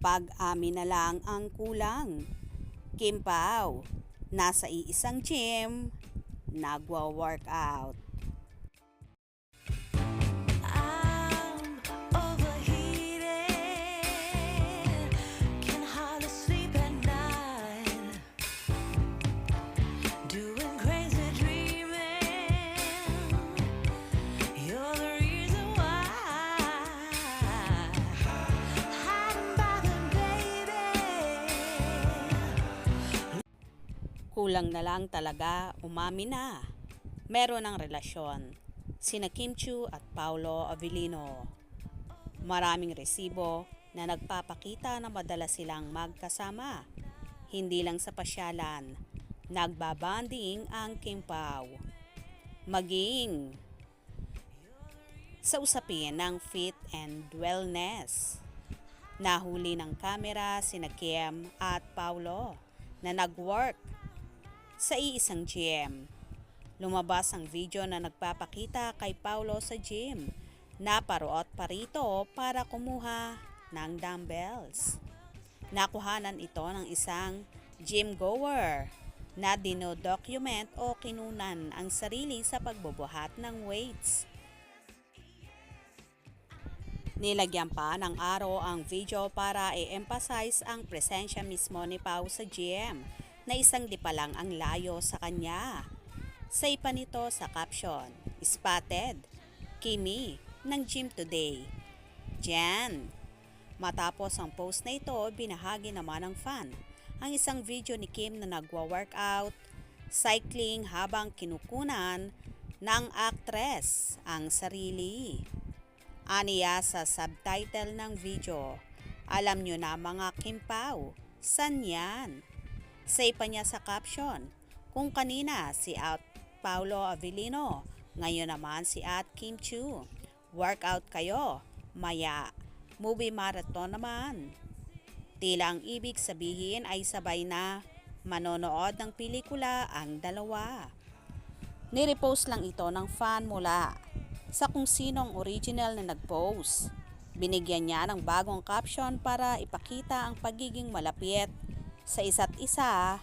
Pag-amin na lang ang kulang. Kim Pao, nasa iisang gym, nagwa-workout. I'm overheated, can hardly sleep at night, doing crazy dreaming. You're the reason why. Hiding by the baby. Kulang na lang talaga umamin na. Meron ng relasyon sina Kim Chiu at Paolo Avellino. Maraming resibo na nagpapakita na madalas silang magkasama. Hindi lang sa pasyalan, nagbabanding ang Kim Pao. Maging sa usapin ng fit and wellness. Nahuli ng kamera sina Kim at Paolo na nag-work sa iisang gym. Lumabas ang video na nagpapakita kay Paolo sa gym. Naparoot pa rito para kumuha ng dumbbells. Nakuhanan ito ng isang gym goer na dinodocument o kinunan ang sarili sa pagbubuhat ng weights. Nilagyan pa ng araw ang video para i-emphasize ang presensya mismo ni Pao sa gym na isang di pa lang ang layo sa kanya. Sa ipa nito sa caption, spotted, Kimi, ng gym today. Jan. Matapos ang post na ito, binahagi naman ng fan ang isang video ni Kim na nagwa-workout, cycling habang kinukunan ng aktres ang sarili. Aniya sa subtitle ng video, alam nyo na mga Kim Pao, san yan? Sa ipa niya sa caption, kung kanina si Paolo Avellino, ngayon naman si Kim Chiu. Workout kayo, maya, movie marathon naman. Tila ang ibig sabihin ay sabay na manonood ng pelikula ang dalawa. Nirepost lang ito ng fan mula sa kung sinong original na nag-post. Binigyan niya ng bagong caption para ipakita ang pagiging malapit sa isa't isa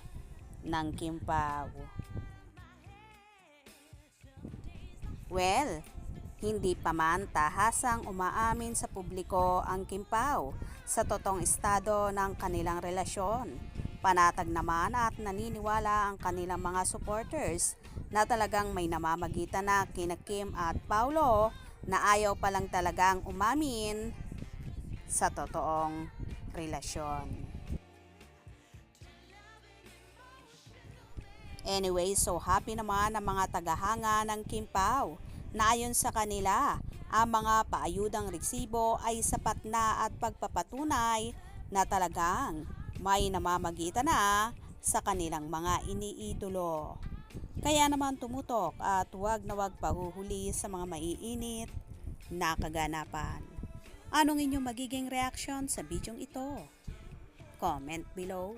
ng Kim Pao. Well, hindi pa man tahasang umaamin sa publiko ang Kim Pao sa totoong estado ng kanilang relasyon. Panatag naman at naniniwala ang kanilang mga supporters na talagang may namamagitan na kina Kim at Paolo na ayaw pa lang talagang umamin sa totoong relasyon. Anyway, so happy naman ang mga tagahanga ng Kim Pao na ayon sa kanila, ang mga paayudang resibo ay sapat na at pagpapatunay na talagang may namamagitan na sa kanilang mga iniidolo. Kaya naman tumutok at huwag na huwag pahuhuli sa mga maiinit na kaganapan. Anong inyong magiging reaksyon sa bidyong ito? Comment below.